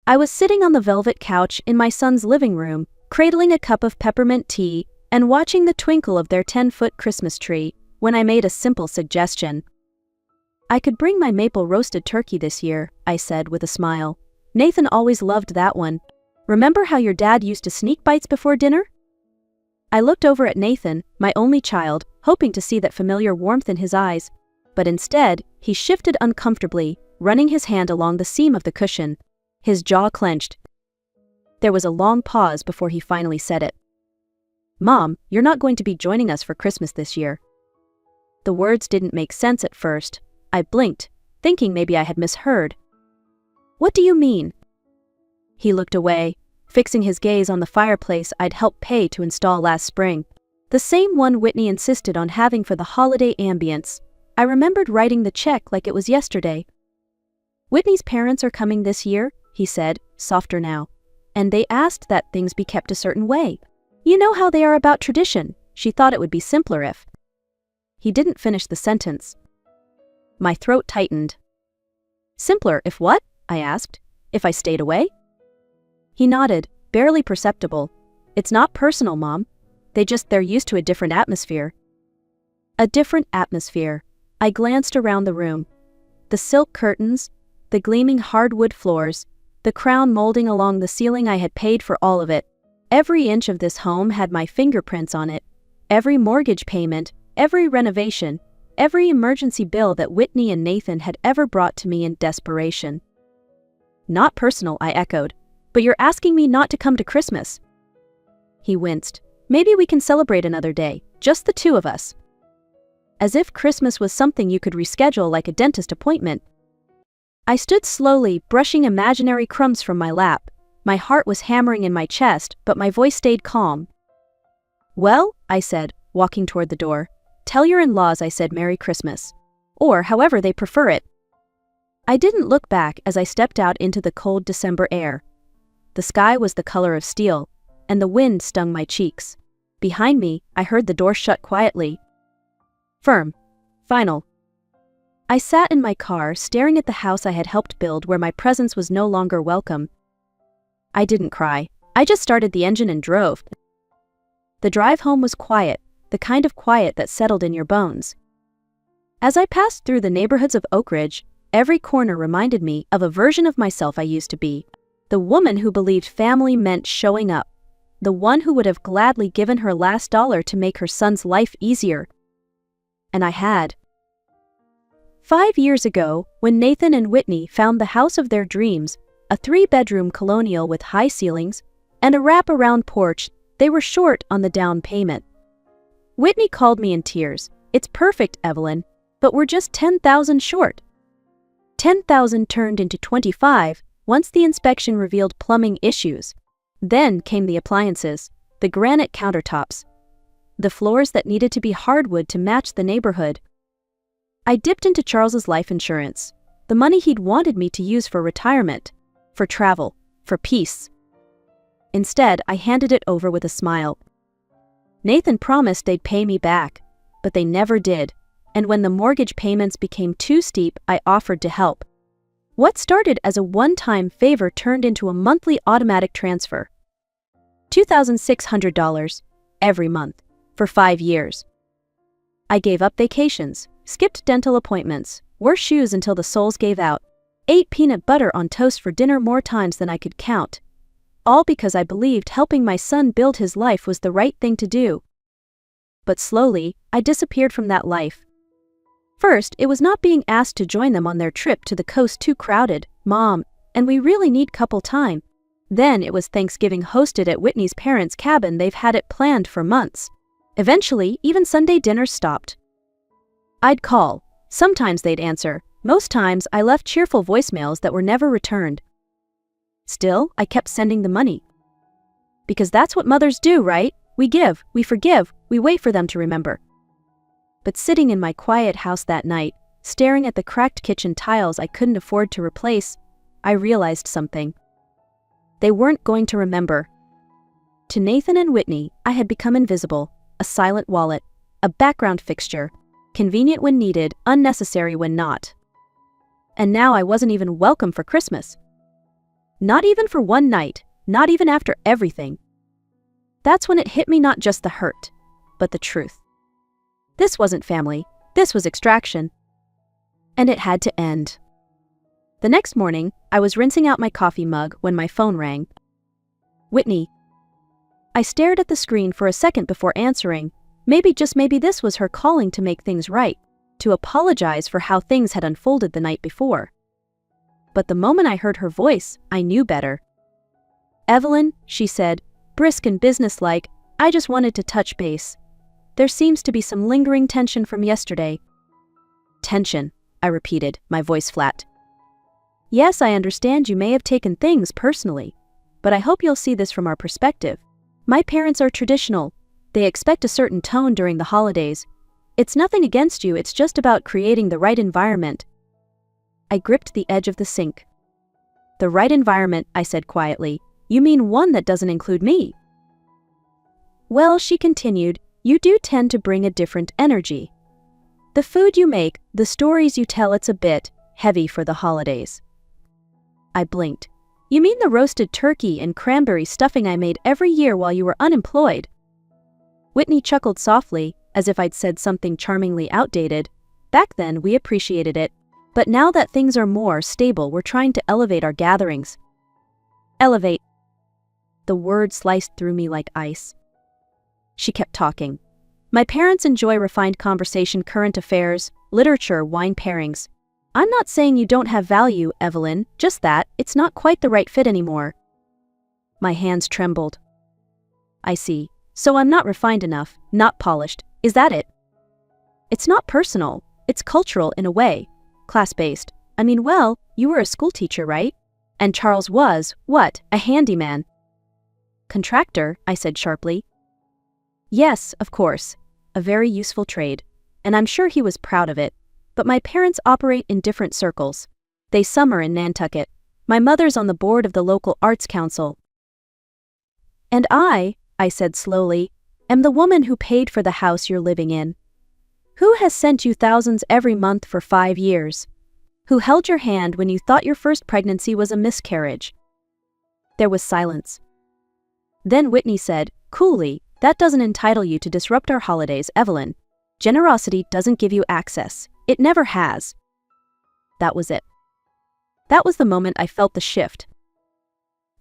I was sitting on the velvet couch in my son's living room, cradling a cup of peppermint tea and watching the twinkle of their 10-foot Christmas tree, when I made a simple suggestion. "I could bring my maple roasted turkey this year," I said with a smile. "Nathan always loved that one. Remember how your dad used to sneak bites before dinner?" I looked over at Nathan, my only child, hoping to see that familiar warmth in his eyes, but instead, he shifted uncomfortably, running his hand along the seam of the cushion. His jaw clenched. There was a long pause before he finally said it. "Mom, you're not going to be joining us for Christmas this year." The words didn't make sense at first. I blinked, thinking maybe I had misheard. "What do you mean?" He looked away, fixing his gaze on the fireplace I'd helped pay to install last spring. The same one Whitney insisted on having for the holiday ambience. I remembered writing the check like it was yesterday. "Whitney's parents are coming this year," he said, softer now. "And they asked that things be kept a certain way. You know how they are about tradition. She thought it would be simpler if..." He didn't finish the sentence. My throat tightened. "Simpler if what?" I asked. "If I stayed away?" He nodded, barely perceptible. "It's not personal, Mom. They're used to a different atmosphere." A different atmosphere. I glanced around the room. The silk curtains, the gleaming hardwood floors, the crown molding along the ceiling. I had paid for all of it. Every inch of this home had my fingerprints on it. Every mortgage payment, every renovation, every emergency bill that Whitney and Nathan had ever brought to me in desperation. "Not personal," I echoed. "But you're asking me not to come to Christmas." He winced. "Maybe we can celebrate another day, just the two of us." As if Christmas was something you could reschedule like a dentist appointment. I stood slowly, brushing imaginary crumbs from my lap. My heart was hammering in my chest, but my voice stayed calm. "Well," I said, walking toward the door, "tell your in-laws I said Merry Christmas. Or however they prefer it." I didn't look back as I stepped out into the cold December air. The sky was the color of steel, and the wind stung my cheeks. Behind me, I heard the door shut quietly. Firm. Final. I sat in my car, staring at the house I had helped build where my presence was no longer welcome. I didn't cry. I just started the engine and drove. The drive home was quiet, the kind of quiet that settled in your bones. As I passed through the neighborhoods of Oak Ridge, every corner reminded me of a version of myself I used to be. The woman who believed family meant showing up. The one who would have gladly given her last dollar to make her son's life easier. And I had. 5 years ago, when Nathan and Whitney found the house of their dreams, a 3-bedroom colonial with high ceilings and a wrap-around porch, they were short on the down payment. Whitney called me in tears. "It's perfect, Evelyn, but we're just $10,000 short." 10,000 turned into 25 once the inspection revealed plumbing issues. Then came the appliances, the granite countertops, the floors that needed to be hardwood to match the neighborhood. I dipped into Charles's life insurance, the money he'd wanted me to use for retirement, for travel, for peace. Instead, I handed it over with a smile. Nathan promised they'd pay me back, but they never did, and when the mortgage payments became too steep, I offered to help. What started as a one-time favor turned into a monthly automatic transfer. $2,600 every month, for 5 years. I gave up vacations, skipped dental appointments, wore shoes until the soles gave out, ate peanut butter on toast for dinner more times than I could count. All because I believed helping my son build his life was the right thing to do. But slowly, I disappeared from that life. First, it was not being asked to join them on their trip to the coast too crowded, Mom, and we really need couple time. Then it was Thanksgiving hosted at Whitney's parents' cabin. They've had it planned for months. Eventually, even Sunday dinners stopped. I'd call. Sometimes they'd answer. Most times, I left cheerful voicemails that were never returned. Still, I kept sending the money. Because that's what mothers do, right? We give, we forgive, we wait for them to remember. But sitting in my quiet house that night, staring at the cracked kitchen tiles I couldn't afford to replace, I realized something. They weren't going to remember. To Nathan and Whitney, I had become invisible, a silent wallet, a background fixture, convenient when needed, unnecessary when not. And now I wasn't even welcome for Christmas. Not even for one night, not even after everything. That's when it hit me, not just the hurt, but the truth. This wasn't family, this was extraction. And it had to end. The next morning, I was rinsing out my coffee mug when my phone rang. Whitney. I stared at the screen for a second before answering. Maybe, just maybe, this was her calling to make things right, to apologize for how things had unfolded the night before. But the moment I heard her voice, I knew better. "Evelyn," she said, brisk and businesslike, "I just wanted to touch base. There seems to be some lingering tension from yesterday." "Tension," I repeated, my voice flat. "Yes, I understand you may have taken things personally, but I hope you'll see this from our perspective. My parents are traditional. They expect a certain tone during the holidays. It's nothing against you, it's just about creating the right environment." I gripped the edge of the sink. "The right environment," I said quietly. "You mean one that doesn't include me?" "Well," she continued, "you do tend to bring a different energy. The food you make, the stories you tell, it's a bit heavy for the holidays." I blinked. "You mean the roasted turkey and cranberry stuffing I made every year while you were unemployed?" Whitney chuckled softly, as if I'd said something charmingly outdated. "Back then, we appreciated it. But now that things are more stable, we're trying to elevate our gatherings." Elevate. The word sliced through me like ice. She kept talking. "My parents enjoy refined conversation, current affairs, literature, wine pairings. I'm not saying you don't have value, Evelyn, just that it's not quite the right fit anymore." My hands trembled. "I see. So I'm not refined enough, not polished, is that it?" "It's not personal, it's cultural in a way. Class-based. I mean, well, you were a schoolteacher, right? And Charles was, what, a handyman?" "Contractor," I said sharply. "Yes, of course. A very useful trade. And I'm sure he was proud of it. But my parents operate in different circles. They summer in Nantucket. My mother's on the board of the local arts council. And I said slowly, am the woman who paid for the house you're living in. Who has sent you thousands every month for 5 years? Who held your hand when you thought your first pregnancy was a miscarriage?" There was silence. Then Whitney said, coolly, "That doesn't entitle you to disrupt our holidays, Evelyn. Generosity doesn't give you access. It never has." That was it. That was the moment I felt the shift.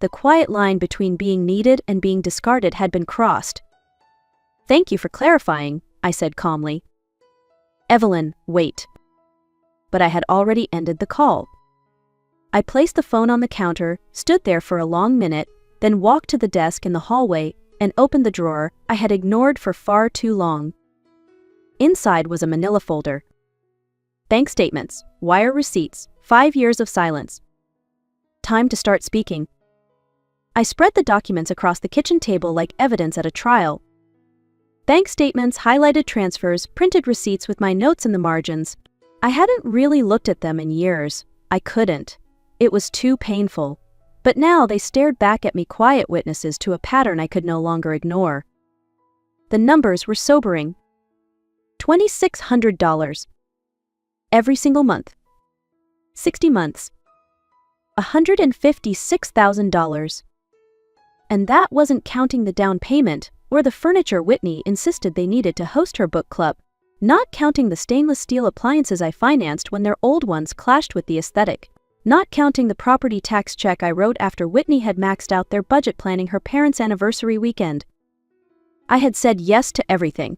The quiet line between being needed and being discarded had been crossed. "Thank you for clarifying," I said calmly. "Evelyn, wait." But I had already ended the call. I placed the phone on the counter, stood there for a long minute, then walked to the desk in the hallway and opened the drawer I had ignored for far too long. Inside was a manila folder. Bank statements, wire receipts, 5 years of silence. Time to start speaking. I spread the documents across the kitchen table like evidence at a trial. Bank statements, highlighted transfers, printed receipts with my notes in the margins. I hadn't really looked at them in years. I couldn't. It was too painful. But now they stared back at me, quiet witnesses to a pattern I could no longer ignore. The numbers were sobering. $2,600. Every single month. 60 months. $156,000. And that wasn't counting the down payment or the furniture Whitney insisted they needed to host her book club, not counting the stainless steel appliances I financed when their old ones clashed with the aesthetic, not counting the property tax check I wrote after Whitney had maxed out their budget planning her parents' anniversary weekend. I had said yes to everything.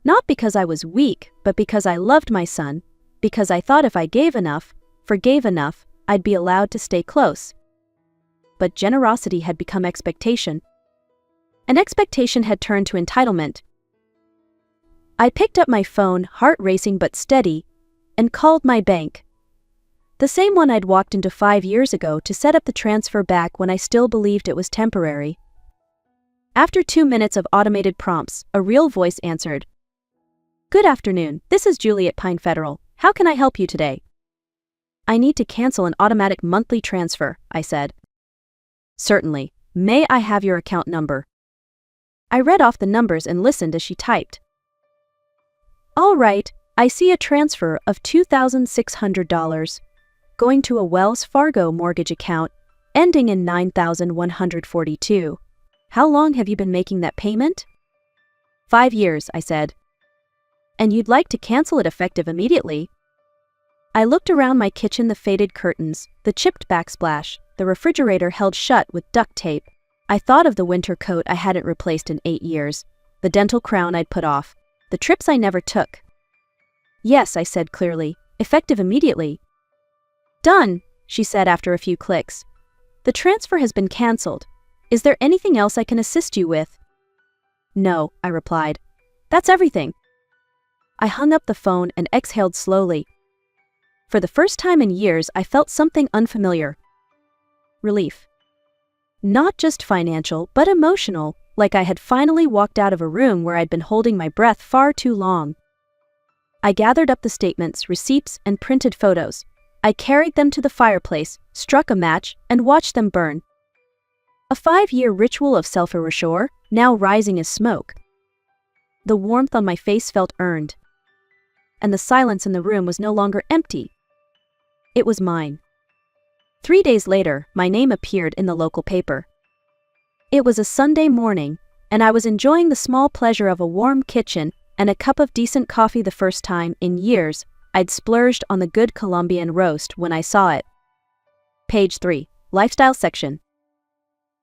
Not because I was weak, but because I loved my son, because I thought if I gave enough, forgave enough, I'd be allowed to stay close. But generosity had become expectation. And expectation had turned to entitlement. I picked up my phone, heart racing but steady, and called my bank. The same one I'd walked into 5 years ago to set up the transfer back when I still believed it was temporary. After 2 minutes of automated prompts, a real voice answered. "Good afternoon, this is Julie at Pine Federal. How can I help you today?" "I need to cancel an automatic monthly transfer," I said. "Certainly. May I have your account number?" I read off the numbers and listened as she typed. "All right, I see a transfer of $2,600 going to a Wells Fargo mortgage account ending in 9,142. How long have you been making that payment? 5 years, I said. And you'd like to cancel it effective immediately? I looked around my kitchen, the faded curtains, the chipped backsplash, the refrigerator held shut with duct tape. I thought of the winter coat I hadn't replaced in 8 years, the dental crown I'd put off, the trips I never took. Yes, I said clearly, effective immediately. Done, she said after a few clicks. The transfer has been cancelled. Is there anything else I can assist you with? No, I replied. That's everything. I hung up the phone and exhaled slowly. For the first time in years, I felt something unfamiliar. Relief. Not just financial, but emotional, like I had finally walked out of a room where I'd been holding my breath far too long. I gathered up the statements, receipts, and printed photos. I carried them to the fireplace, struck a match, and watched them burn. A 5-year ritual of self-erasure, now rising as smoke. The warmth on my face felt earned. And the silence in the room was no longer empty. It was mine. 3 days later, my name appeared in the local paper. It was a Sunday morning, and I was enjoying the small pleasure of a warm kitchen and a cup of decent coffee. The first time in years I'd splurged on the good Colombian roast when I saw it. Page 3, Lifestyle section.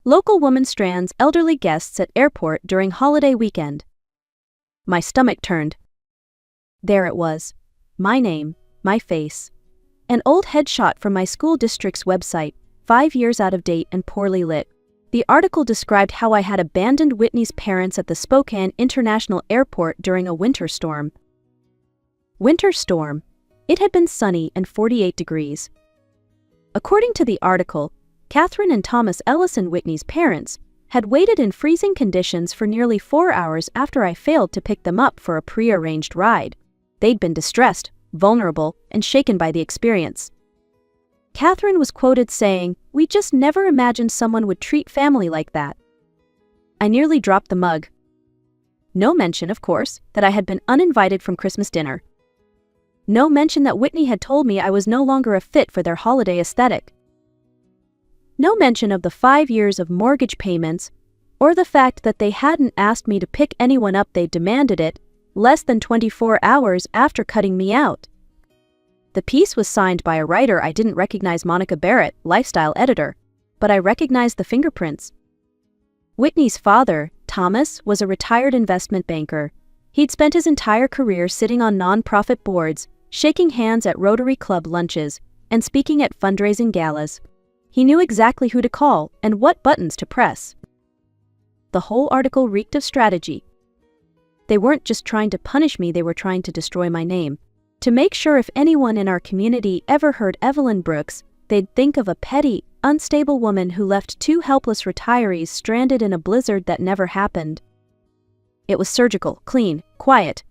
Local woman strands elderly guests at airport during holiday weekend. My stomach turned. There it was. My name, my face. An old headshot from my school district's website, 5 years out of date and poorly lit. The article described how I had abandoned Whitney's parents at the Spokane International Airport during a winter storm. Winter storm. It had been sunny and 48 degrees. According to the article, Catherine and Thomas Ellison, Whitney's parents, had waited in freezing conditions for nearly 4 hours after I failed to pick them up for a pre-arranged ride. They'd been distressed, vulnerable, and shaken by the experience. Catherine was quoted saying, "We just never imagined someone would treat family like that." I nearly dropped the mug. No mention, of course, that I had been uninvited from Christmas dinner. No mention that Whitney had told me I was no longer a fit for their holiday aesthetic. No mention of the 5 years of mortgage payments, or the fact that they hadn't asked me to pick anyone up. They demanded it, less than 24 hours after cutting me out. The piece was signed by a writer I didn't recognize, Monica Barrett, lifestyle editor, but I recognized the fingerprints. Whitney's father, Thomas, was a retired investment banker. He'd spent his entire career sitting on nonprofit boards, shaking hands at Rotary Club lunches, and speaking at fundraising galas. He knew exactly who to call and what buttons to press. The whole article reeked of strategy. They weren't just trying to punish me, they were trying to destroy my name. To make sure if anyone in our community ever heard Evelyn Brooks, they'd think of a petty, unstable woman who left 2 helpless retirees stranded in a blizzard that never happened. It was surgical, clean, quiet.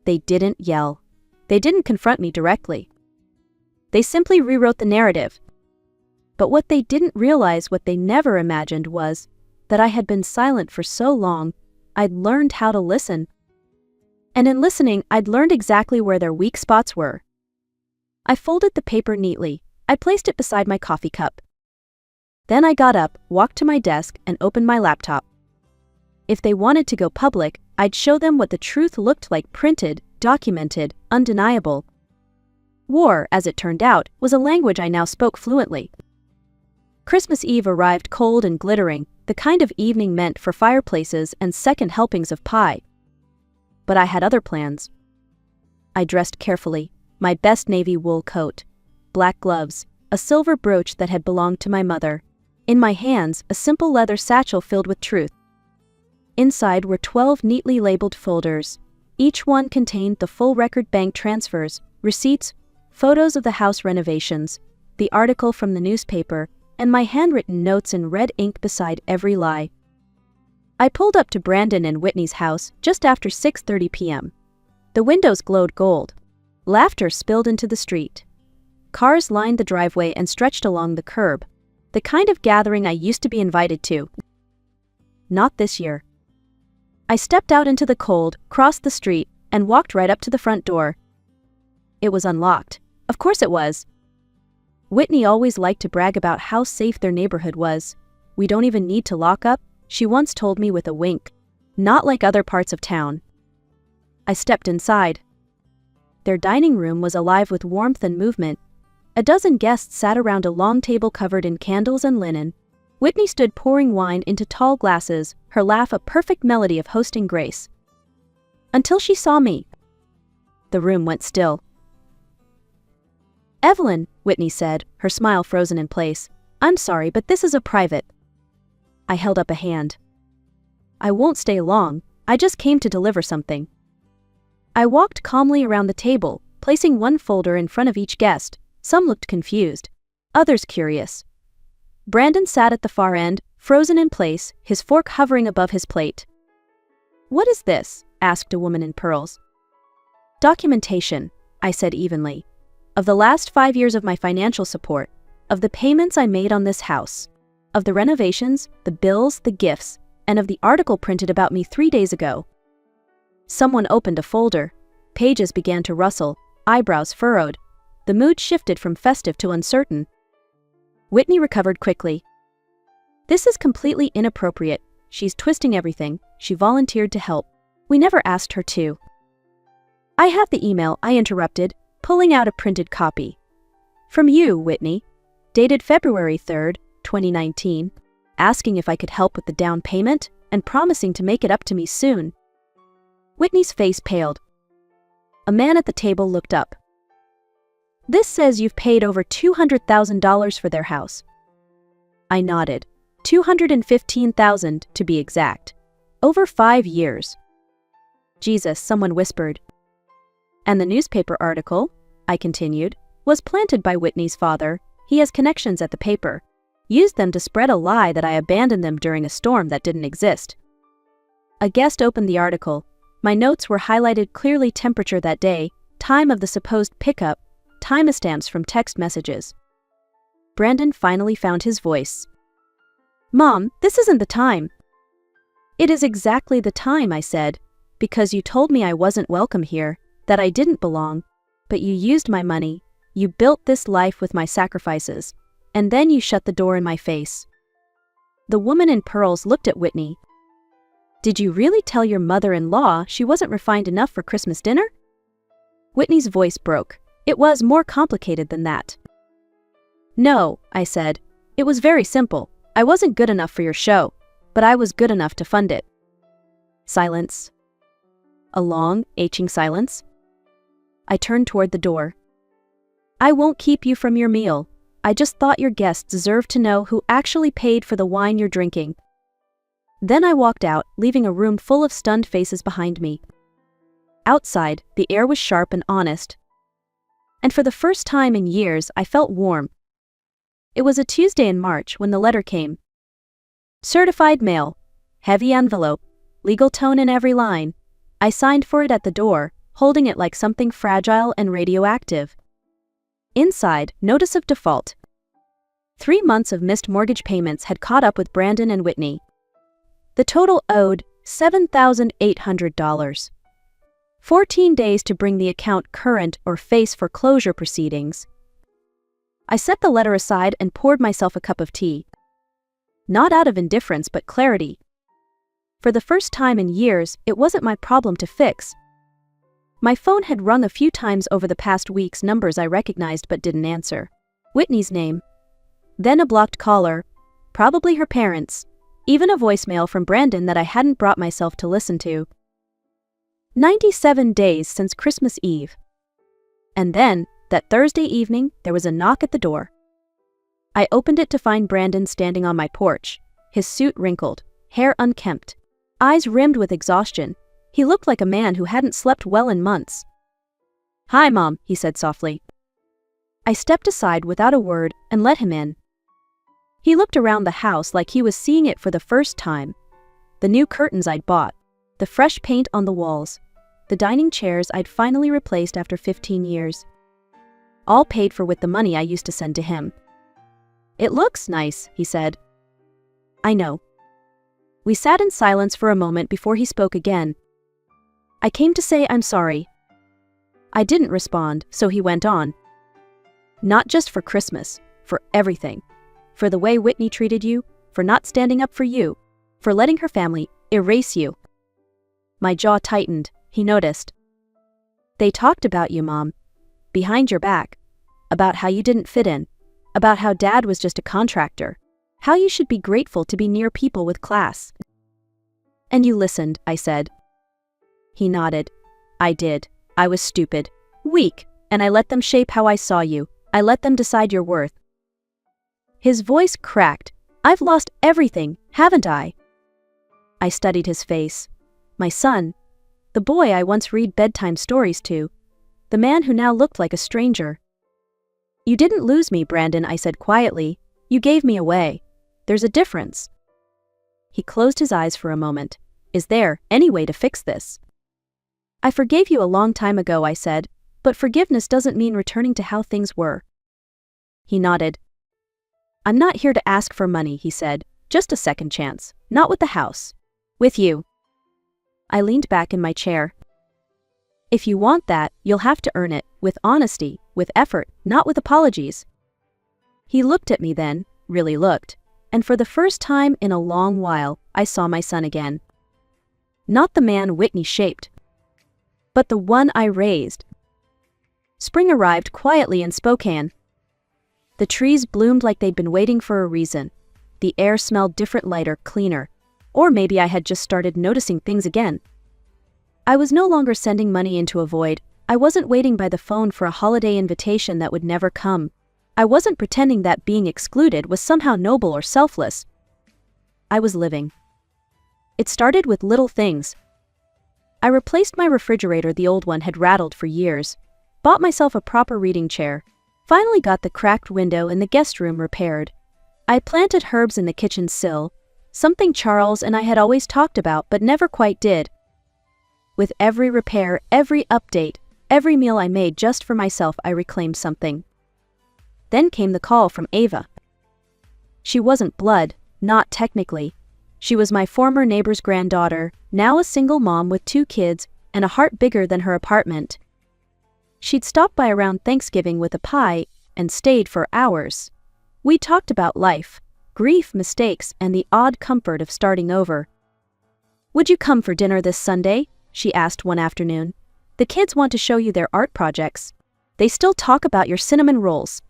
They didn't yell. They didn't confront me directly. They simply rewrote the narrative. But what they didn't realize, what they never imagined, was that I had been silent for so long, I'd learned how to listen. And in listening, I'd learned exactly where their weak spots were. I folded the paper neatly. I placed it beside my coffee cup. Then I got up, walked to my desk, and opened my laptop. If they wanted to go public, I'd show them what the truth looked like: printed, documented, undeniable. War, as it turned out, was a language I now spoke fluently. Christmas Eve arrived cold and glittering, the kind of evening meant for fireplaces and second helpings of pie. But I had other plans. I dressed carefully, my best navy wool coat, black gloves, a silver brooch that had belonged to my mother. In my hands, a simple leather satchel filled with truth. Inside were 12 neatly labeled folders. Each one contained the full record: bank transfers, receipts, photos of the house renovations, the article from the newspaper, and my handwritten notes in red ink beside every lie. I pulled up to Brandon and Whitney's house just after 6:30 p.m. The windows glowed gold. Laughter spilled into the street. Cars lined the driveway and stretched along the curb, the kind of gathering I used to be invited to. Not this year. I stepped out into the cold, crossed the street, and walked right up to the front door. It was unlocked. Of course it was. Whitney always liked to brag about how safe their neighborhood was. "We don't even need to lock up," she once told me with a wink. "Not like other parts of town." I stepped inside. Their dining room was alive with warmth and movement. A dozen guests sat around a long table covered in candles and linen. Whitney stood pouring wine into tall glasses, her laugh a perfect melody of hosting grace. Until she saw me. The room went still. "Evelyn," Whitney said, her smile frozen in place, "I'm sorry, but this is a private." I held up a hand. "I won't stay long, I just came to deliver something." I walked calmly around the table, placing one folder in front of each guest. Some looked confused, others curious. Brandon sat at the far end, frozen in place, his fork hovering above his plate. "What is this?" asked a woman in pearls. "Documentation," I said evenly, "of the last 5 years of my financial support, of the payments I made on this house, of the renovations, the bills, the gifts, and of the article printed about me 3 days ago." Someone opened a folder. Pages began to rustle, eyebrows furrowed. The mood shifted from festive to uncertain. Whitney recovered quickly. "This is completely inappropriate. She's twisting everything. She volunteered to help. We never asked her to." "I have the email," I interrupted, pulling out a printed copy. "From you, Whitney, dated February 3rd, 2019, asking if I could help with the down payment and promising to make it up to me soon." Whitney's face paled. A man at the table looked up. "This says you've paid over $200,000 for their house." I nodded. $215,000 to be exact. Over 5 years. "Jesus," someone whispered. "And the newspaper article," I continued, "was planted by Whitney's father. He has connections at the paper. Used them to spread a lie that I abandoned them during a storm that didn't exist." A guest opened the article. My notes were highlighted clearly: temperature that day, time of the supposed pickup, timestamps from text messages. Brandon finally found his voice. "Mom, this isn't the time." "It is exactly the time," I said, "because you told me I wasn't welcome here, that I didn't belong, but you used my money, you built this life with my sacrifices, and then you shut the door in my face." The woman in pearls looked at Whitney. "Did you really tell your mother-in-law she wasn't refined enough for Christmas dinner?" Whitney's voice broke. "It was more complicated than that." "No," I said. "It was very simple. I wasn't good enough for your show, but I was good enough to fund it." Silence. A long, aching silence. I turned toward the door. "I won't keep you from your meal. I just thought your guests deserved to know who actually paid for the wine you're drinking." Then I walked out, leaving a room full of stunned faces behind me. Outside, the air was sharp and honest. And for the first time in years, I felt warm. It was a Tuesday in March when the letter came. Certified mail. Heavy envelope. Legal tone in every line. I signed for it at the door, holding it like something fragile and radioactive. Inside, notice of default. 3 months of missed mortgage payments had caught up with Brandon and Whitney. The total owed $7,800. 14 days to bring the account current or face foreclosure proceedings. I set the letter aside and poured myself a cup of tea. Not out of indifference but clarity. For the first time in years, it wasn't my problem to fix. My phone had rung a few times over the past weeks, numbers I recognized but didn't answer. Whitney's name. Then a blocked caller. Probably her parents. Even a voicemail from Brandon that I hadn't brought myself to listen to. 97 days since Christmas Eve. And then, that Thursday evening, there was a knock at the door. I opened it to find Brandon standing on my porch, his suit wrinkled, hair unkempt, eyes rimmed with exhaustion. He looked like a man who hadn't slept well in months. "Hi, Mom," he said softly. I stepped aside without a word and let him in. He looked around the house like he was seeing it for the first time. The new curtains I'd bought, the fresh paint on the walls, the dining chairs I'd finally replaced after 15 years. All paid for with the money I used to send to him. "It looks nice," he said. "I know." We sat in silence for a moment before he spoke again. "I came to say I'm sorry." I didn't respond, so he went on. Not just for Christmas, for everything. For the way Whitney treated you, for not standing up for you, for letting her family erase you. My jaw tightened, he noticed. They talked about you, Mom. Behind your back. About how you didn't fit in. About how Dad was just a contractor. How you should be grateful to be near people with class. And you listened, I said. He nodded. I did. I was stupid. Weak. And I let them shape how I saw you. I let them decide your worth. His voice cracked. I've lost everything, haven't I? I studied his face. My son. The boy I once read bedtime stories to. The man who now looked like a stranger. You didn't lose me, Brandon, I said quietly. You gave me away. There's a difference. He closed his eyes for a moment. Is there any way to fix this? I forgave you a long time ago, I said, but forgiveness doesn't mean returning to how things were. He nodded. I'm not here to ask for money, he said. Just a second chance. Not with the house. With you. I leaned back in my chair. If you want that, you'll have to earn it, with honesty, with effort, not with apologies. He looked at me then, really looked, and for the first time in a long while, I saw my son again. Not the man Whitney shaped, but the one I raised. Spring arrived quietly in Spokane. The trees bloomed like they'd been waiting for a reason. The air smelled different, lighter, cleaner. Or maybe I had just started noticing things again. I was no longer sending money into a void. I wasn't waiting by the phone for a holiday invitation that would never come. I wasn't pretending that being excluded was somehow noble or selfless. I was living. It started with little things. I replaced my refrigerator, the old one had rattled for years. Bought myself a proper reading chair. Finally got the cracked window in the guest room repaired. I planted herbs in the kitchen sill, something Charles and I had always talked about but never quite did. With every repair, every update, every meal I made just for myself, I reclaimed something. Then came the call from Ava. She wasn't blood, not technically. She was my former neighbor's granddaughter, now a single mom with 2 kids and a heart bigger than her apartment. She'd stopped by around Thanksgiving with a pie and stayed for hours. We talked about life, grief, mistakes, and the odd comfort of starting over. Would you come for dinner this Sunday? She asked one afternoon. The kids want to show you their art projects. They still talk about your cinnamon rolls.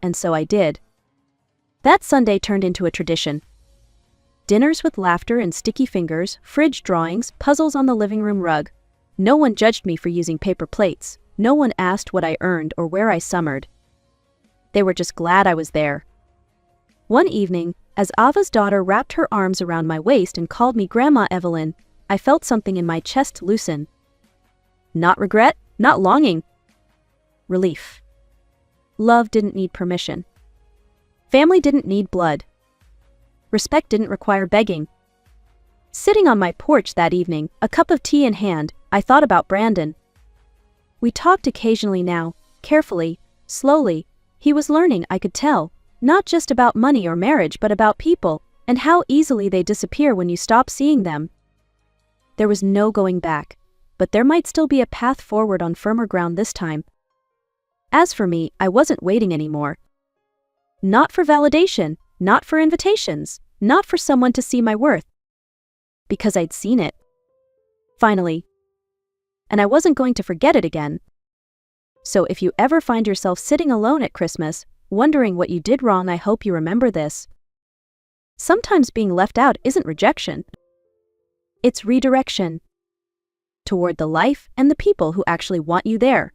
And so I did. That Sunday turned into a tradition. Dinners with laughter and sticky fingers, fridge drawings, puzzles on the living room rug. No one judged me for using paper plates. No one asked what I earned or where I summered. They were just glad I was there. One evening, as Ava's daughter wrapped her arms around my waist and called me Grandma Evelyn, I felt something in my chest loosen. Not regret, not longing. Relief. Love didn't need permission. Family didn't need blood. Respect didn't require begging. Sitting on my porch that evening, a cup of tea in hand, I thought about Brandon. We talked occasionally now, carefully, slowly. He was learning, I could tell, not just about money or marriage but about people, and how easily they disappear when you stop seeing them. There was no going back, but there might still be a path forward on firmer ground this time. As for me, I wasn't waiting anymore. Not for validation, not for invitations, not for someone to see my worth. Because I'd seen it. Finally. And I wasn't going to forget it again. So if you ever find yourself sitting alone at Christmas, wondering what you did wrong, I hope you remember this. Sometimes being left out isn't rejection. It's redirection. Toward the life and the people who actually want you there.